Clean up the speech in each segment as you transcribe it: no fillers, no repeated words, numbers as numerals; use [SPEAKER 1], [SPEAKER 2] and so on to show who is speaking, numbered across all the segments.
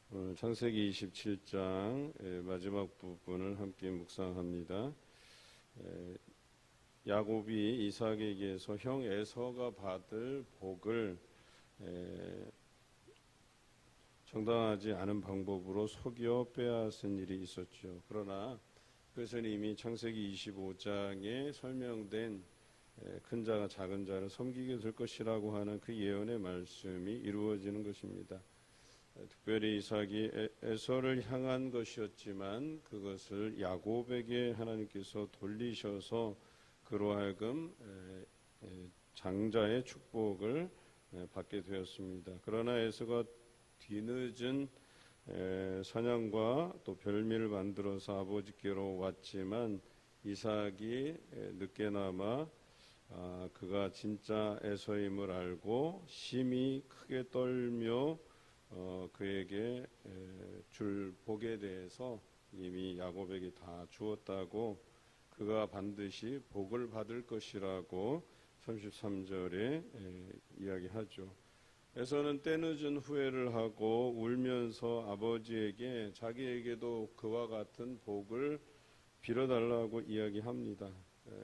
[SPEAKER 1] 오늘 창세기 27장 마지막 부분을 함께 묵상합니다. 야곱이 이삭에게서 형 에서가 받을 복을 정당하지 않은 방법으로 속여 빼앗은 일이 있었죠. 그러나 그것은 이미 창세기 25장에 설명된 큰 자가 작은 자를 섬기게 될 것이라고 하는 그 예언의 말씀이 이루어지는 것입니다. 특별히 이삭이 에서를 향한 것이었지만 그것을 야곱에게 하나님께서 돌리셔서 그로 하여금 장자의 축복을 받게 되었습니다. 그러나 에서가 뒤늦은 사냥과 또 별미를 만들어서 아버지께로 왔지만 이삭이 늦게나마 그가 진짜 에서임을 알고 심히 크게 떨며 그에게 줄 복에 대해서 이미 야곱에게 다 주었다고 그가 반드시 복을 받을 것이라고 33절에 이야기하죠. 에서는 때늦은 후회를 하고 울면서 아버지에게 자기에게도 그와 같은 복을 빌어달라고 이야기합니다.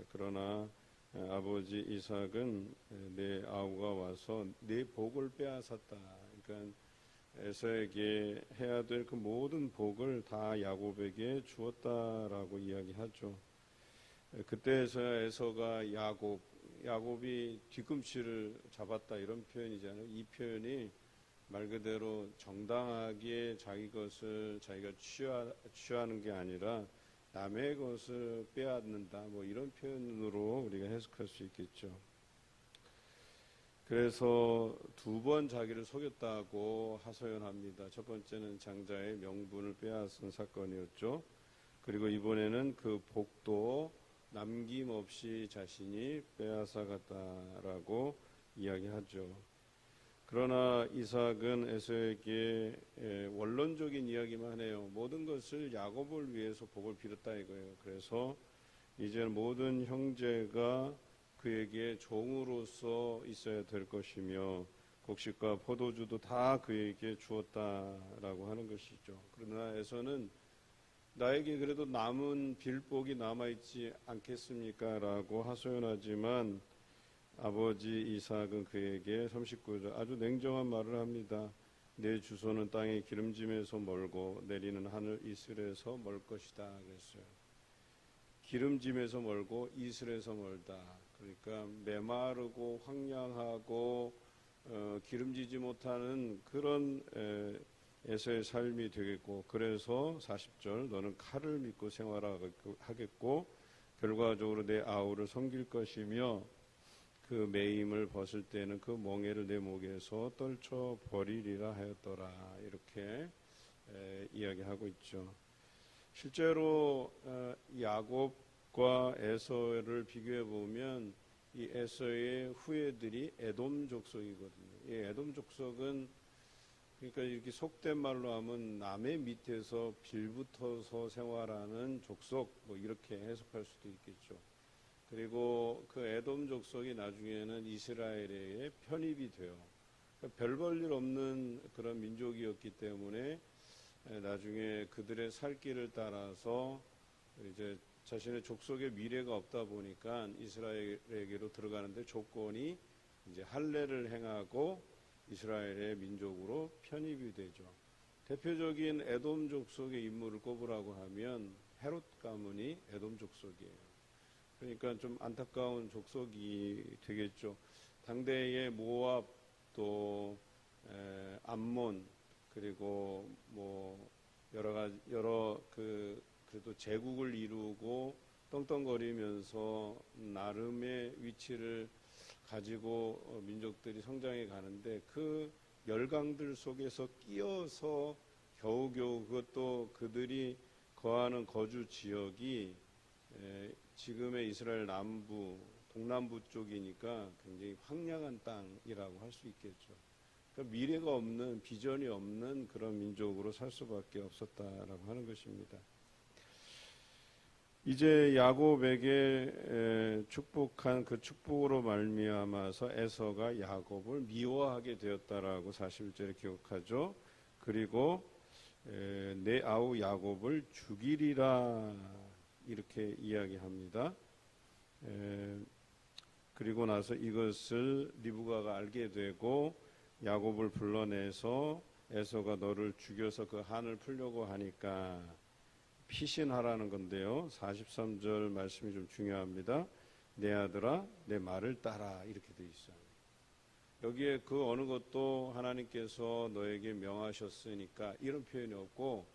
[SPEAKER 1] 그러나 아버지 이삭은 내 아우가 와서 내 복을 빼앗았다. 그러니까 에서에게 해야 될 그 모든 복을 다 야곱에게 주었다라고 이야기하죠. 그때에서야 에서가 야곱이 뒤꿈치를 잡았다 이런 표현이잖아요. 이 표현이 말 그대로 정당하게 자기 것을 자기가 취하는 게 아니라 남의 것을 빼앗는다 뭐 이런 표현으로 우리가 해석할 수 있겠죠. 그래서 두 번 자기를 속였다고 하소연합니다. 첫 번째는 장자의 명분을 빼앗은 사건이었죠. 그리고 이번에는 그 복도 남김없이 자신이 빼앗아갔다라고 이야기하죠. 그러나 이삭은 에서에게 원론적인 이야기만 해요. 모든 것을 야곱을 위해서 복을 빌었다 이거예요. 그래서 이제 모든 형제가 그에게 종으로서 있어야 될 것이며 곡식과 포도주도 다 그에게 주었다라고 하는 것이죠. 그러나 에서는 나에게 그래도 남은 빌복이 남아있지 않겠습니까? 라고 하소연하지만 아버지 이삭은 그에게 39절 아주 냉정한 말을 합니다. 내 주소는 땅의 기름짐에서 멀고 내리는 하늘 이슬에서 멀 것이다 그랬어요. 기름짐에서 멀고 이슬에서 멀다. 그러니까 메마르고 황량하고 기름지지 못하는 그런 에서의 삶이 되겠고, 그래서 40절 너는 칼을 믿고 생활하겠고 결과적으로 내 아우를 섬길 것이며 그 매임을 벗을 때는 그 멍에를 내 목에서 떨쳐 버리리라 하였더라. 이렇게 이야기하고 있죠. 실제로 야곱과 에서를 비교해 보면 이 에서의 후예들이 에돔 족속이거든요. 이 에돔 족속은 그러니까 이렇게 속된 말로 하면 남의 밑에서 빌붙어서 생활하는 족속 뭐 이렇게 해석할 수도 있겠죠. 그리고 그 에돔 족속이 나중에는 이스라엘에 편입이 돼요. 그러니까 별 볼 일 없는 그런 민족이었기 때문에 나중에 그들의 살 길을 따라서 이제 자신의 족속의 미래가 없다 보니까 이스라엘에게로 들어가는데 조건이 이제 할례를 행하고 이스라엘의 민족으로 편입이 되죠. 대표적인 에돔 족속의 인물을 꼽으라고 하면 헤롯 가문이 에돔 족속이에요. 그러니까 좀 안타까운 족속이 되겠죠. 당대의 모압 또 암몬 그리고 뭐 여러 그래도 제국을 이루고 떵떵거리면서 나름의 위치를 가지고 민족들이 성장해 가는데 그 열강들 속에서 끼어서 겨우겨우 그것도 그들이 거하는 거주 지역이 지금의 이스라엘 남부 동남부 쪽이니까 굉장히 황량한 땅이라고 할 수 있겠죠. 그러니까 미래가 없는 비전이 없는 그런 민족으로 살 수밖에 없었다라고 하는 것입니다. 이제 야곱에게 축복한 그 축복으로 말미암아서 에서가 야곱을 미워하게 되었다라고 41절에 기록하죠. 그리고 내 아우 야곱을 죽이리라 이렇게 이야기합니다. 그리고 나서 이것을 리브가가 알게 되고 야곱을 불러내서 에서가 너를 죽여서 그 한을 풀려고 하니까 피신하라는 건데요. 43절 말씀이 좀 중요합니다. 내 아들아 내 말을 따라 이렇게 돼 있어요. 여기에 그 어느 것도 하나님께서 너에게 명하셨으니까 이런 표현이 없고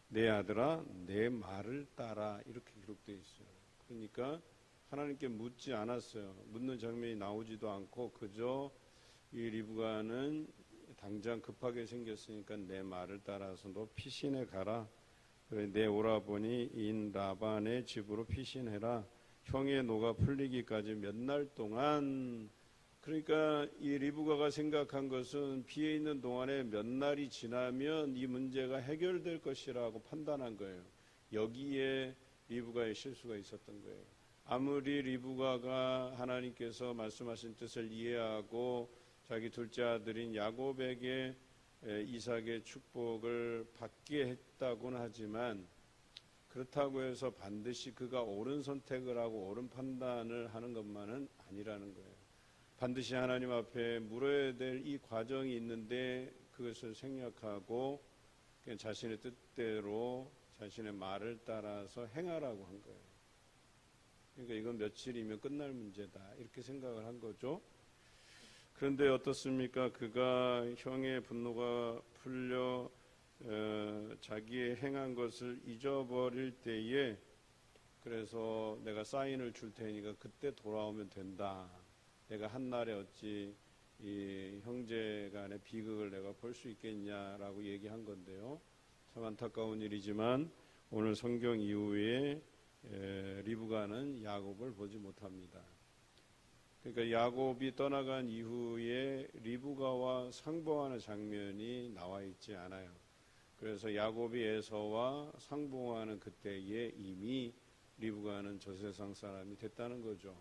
[SPEAKER 1] 내 아들아 내 말을 따라 이렇게 기록되어 있어요. 그러니까 하나님께 묻지 않았어요. 묻는 장면이 나오지도 않고 그저 이 리브가는 당장 급하게 생겼으니까 내 말을 따라서 너 피신해 가라. 그래 내 오라버니 인 라반의 집으로 피신해라. 형의 노가 풀리기까지 몇 날 동안. 그러니까 이 리브가가 생각한 것은 비에 있는 동안에 몇 날이 지나면 이 문제가 해결될 것이라고 판단한 거예요. 여기에 리브가의 실수가 있었던 거예요. 아무리 리브가가 하나님께서 말씀하신 뜻을 이해하고 자기 둘째 아들인 야곱에게 이삭의 축복을 받게 했다고는 하지만 그렇다고 해서 반드시 그가 옳은 선택을 하고 옳은 판단을 하는 것만은 아니라는 거예요. 반드시 하나님 앞에 물어야 될 이 과정이 있는데 그것을 생략하고 그냥 자신의 뜻대로 자신의 말을 따라서 행하라고 한 거예요. 그러니까 이건 며칠이면 끝날 문제다 이렇게 생각을 한 거죠. 그런데 어떻습니까? 그가 형의 분노가 풀려 자기의 행한 것을 잊어버릴 때에 그래서 내가 사인을 줄 테니까 그때 돌아오면 된다. 내가 한날에 어찌 이 형제 간의 비극을 내가 볼 수 있겠냐라고 얘기한 건데요. 참 안타까운 일이지만 오늘 성경 이후에 리브가는 야곱을 보지 못합니다. 그러니까 야곱이 떠나간 이후에 리브가와 상봉하는 장면이 나와 있지 않아요. 그래서 야곱이 에서와 상봉하는 그때에 이미 리브가는 저 세상 사람이 됐다는 거죠.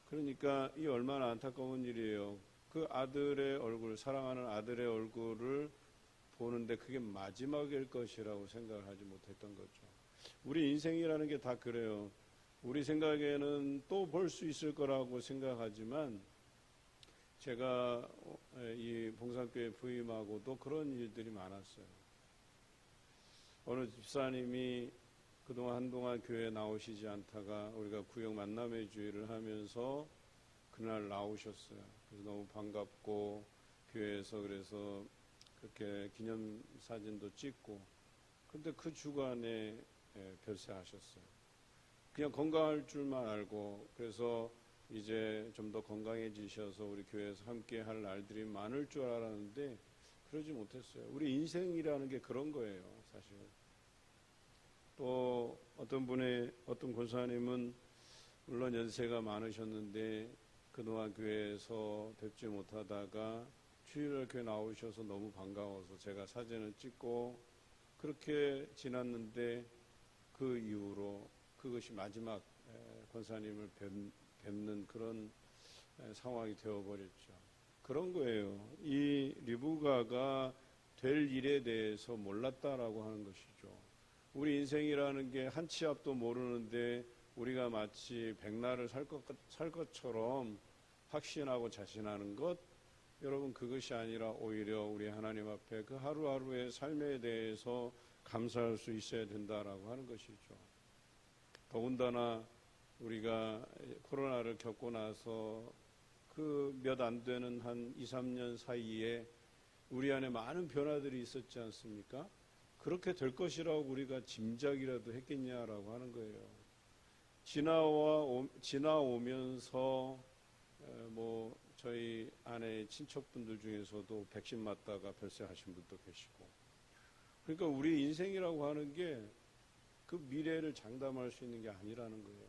[SPEAKER 1] 그러니까 이 얼마나 안타까운 일이에요. 그 아들의 얼굴, 사랑하는 아들의 얼굴을 보는데 그게 마지막일 것이라고 생각을 하지 못했던 거죠. 우리 인생이라는 게 다 그래요. 우리 생각에는 또 볼 수 있을 거라고 생각하지만 제가 이 봉산교회 부임하고도 그런 일들이 많았어요. 어느 집사님이 그동안 한동안 교회에 나오시지 않다가 우리가 구역 만남의 주의를 하면서 그날 나오셨어요. 그래서 너무 반갑고 교회에서 그래서 그렇게 기념사진도 찍고 그런데 그 주간에 별세하셨어요. 그냥 건강할 줄만 알고 그래서 이제 좀 더 건강해지셔서 우리 교회에서 함께 할 날들이 많을 줄 알았는데 그러지 못했어요. 우리 인생이라는 게 그런 거예요, 사실. 또 어떤 권사님은 물론 연세가 많으셨는데 그동안 교회에서 뵙지 못하다가 주일날 교회 나오셔서 너무 반가워서 제가 사진을 찍고 그렇게 지났는데 그 이후로 그것이 마지막 권사님을 뵙는 그런 상황이 되어버렸죠. 그런 거예요. 이 리브가가 될 일에 대해서 몰랐다라고 하는 것이죠. 우리 인생이라는 게 한 치 앞도 모르는데 우리가 마치 백날을 살 것처럼 확신하고 자신하는 것, 여러분 그것이 아니라 오히려 우리 하나님 앞에 그 하루하루의 삶에 대해서 감사할 수 있어야 된다라고 하는 것이죠. 더군다나 우리가 코로나를 겪고 나서 그 몇 안 되는 한 2, 3년 사이에 우리 안에 많은 변화들이 있었지 않습니까? 그렇게 될 것이라고 우리가 짐작이라도 했겠냐라고 하는 거예요. 지나오면서 뭐 저희 아내의 친척분들 중에서도 백신 맞다가 별세하신 분도 계시고, 그러니까 우리 인생이라고 하는 게 그 미래를 장담할 수 있는 게 아니라는 거예요.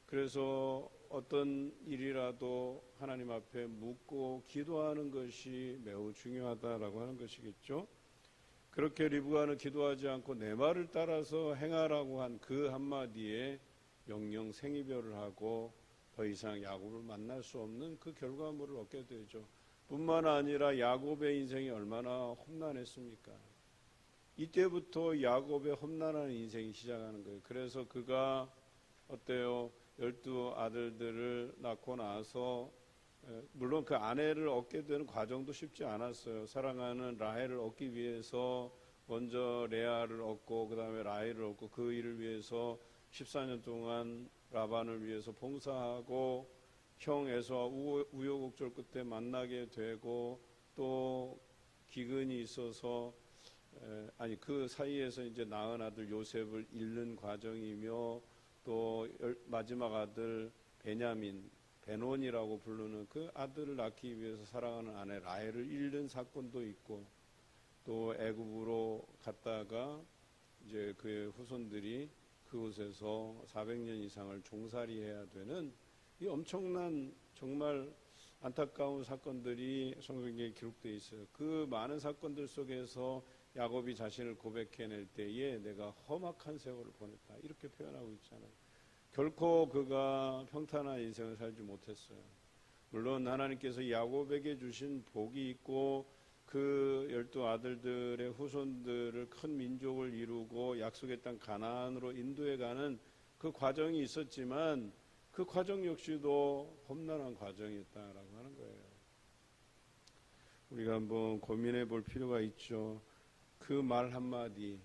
[SPEAKER 1] 그래서 어떤 일이라도 하나님 앞에 묻고 기도하는 것이 매우 중요하다라고 하는 것이겠죠. 그렇게 리브가는 기도하지 않고 내 말을 따라서 행하라고 한 그 한마디에 영영 생이별을 하고 더 이상 야곱을 만날 수 없는 그 결과물을 얻게 되죠. 뿐만 아니라 야곱의 인생이 얼마나 험난했습니까? 이때부터 야곱의 험난한 인생이 시작하는 거예요. 그래서 그가 어때요? 12아들들을 낳고 나서 물론 그 아내를 얻게 되는 과정도 쉽지 않았어요. 사랑하는 라헬을 얻기 위해서 먼저 레아를 얻고 그 다음에 라헬을 얻고 그 일을 위해서 14년 동안 라반을 위해서 봉사하고 형 에서와 우여곡절 끝에 만나게 되고 또 기근이 있어서 그 사이에서 이제 낳은 아들 요셉을 잃는 과정이며 또 마지막 아들 베논이라고 부르는 그 아들을 낳기 위해서 사랑하는 아내 라헬을 잃는 사건도 있고 또 애굽으로 갔다가 이제 그의 후손들이 그곳에서 400년 이상을 종살이해야 되는 이 엄청난 정말 안타까운 사건들이 성경에 기록되어 있어요. 그 많은 사건들 속에서 야곱이 자신을 고백해낼 때에 내가 험악한 세월을 보냈다 이렇게 표현하고 있잖아요. 결코 그가 평탄한 인생을 살지 못했어요. 물론 하나님께서 야곱에게 주신 복이 있고 그 12아들들의 후손들을 큰 민족을 이루고 약속의 땅 가나안으로 인도해가는 그 과정이 있었지만 그 과정 역시도 험난한 과정이었다라고 하는 거예요. 우리가 한번 고민해 볼 필요가 있죠. 그 말 한마디,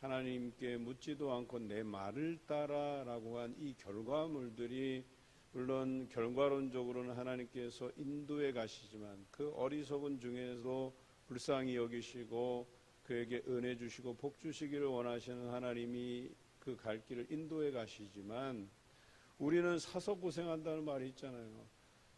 [SPEAKER 1] 하나님께 묻지도 않고 내 말을 따라라고 한 이 결과물들이 물론 결과론적으로는 하나님께서 인도해 가시지만 그 어리석은 중에도 불쌍히 여기시고 그에게 은혜 주시고 복 주시기를 원하시는 하나님이 그 갈 길을 인도해 가시지만 우리는 사서 고생한다는 말이 있잖아요.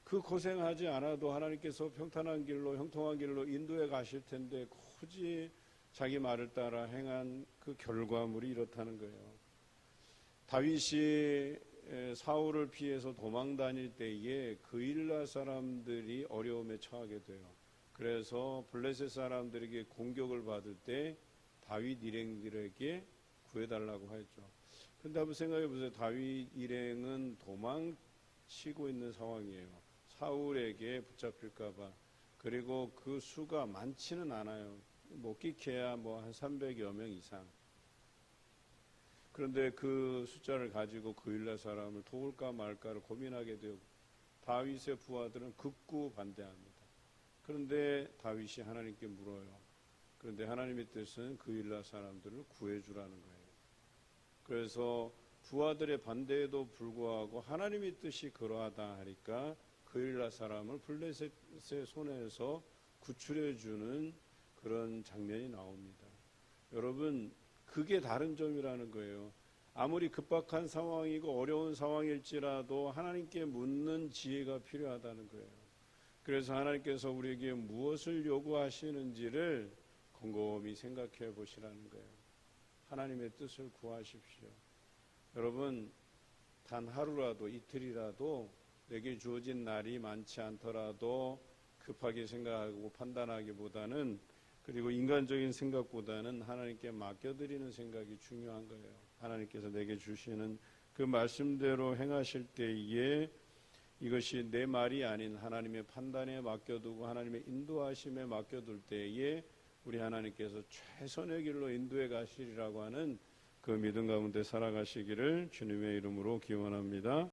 [SPEAKER 1] 그 고생하지 않아도 하나님께서 평탄한 길로 형통한 길로 인도해 가실 텐데 굳이 자기 말을 따라 행한 그 결과물이 이렇다는 거예요. 다윗이 사울을 피해서 도망 다닐 때에 그일라 사람들이 어려움에 처하게 돼요. 그래서 블레셋 사람들에게 공격을 받을 때 다윗 일행들에게 구해달라고 했죠. 근데 한번 생각해 보세요. 다윗 일행은 도망치고 있는 상황이에요. 사울에게 붙잡힐까봐. 그리고 그 수가 많지는 않아요. 못 끼켜야 한 300여 명 이상. 그런데 그 숫자를 가지고 그일라 사람을 도울까 말까를 고민하게 되고 다윗의 부하들은 극구 반대합니다. 그런데 다윗이 하나님께 물어요. 그런데 하나님의 뜻은 그일라 사람들을 구해주라는 거예요. 그래서 부하들의 반대에도 불구하고 하나님의 뜻이 그러하다 하니까 그일라 사람을 블레셋의 손에서 구출해주는 그런 장면이 나옵니다. 여러분, 그게 다른 점이라는 거예요. 아무리 급박한 상황이고 어려운 상황일지라도 하나님께 묻는 지혜가 필요하다는 거예요. 그래서 하나님께서 우리에게 무엇을 요구하시는지를 곰곰이 생각해 보시라는 거예요. 하나님의 뜻을 구하십시오. 여러분, 단 하루라도 이틀이라도 내게 주어진 날이 많지 않더라도 급하게 생각하고 판단하기보다는 그리고 인간적인 생각보다는 하나님께 맡겨드리는 생각이 중요한 거예요. 하나님께서 내게 주시는 그 말씀대로 행하실 때에 이것이 내 말이 아닌 하나님의 판단에 맡겨두고 하나님의 인도하심에 맡겨둘 때에 우리 하나님께서 최선의 길로 인도해 가시리라고 하는 그 믿음 가운데 살아가시기를 주님의 이름으로 기원합니다.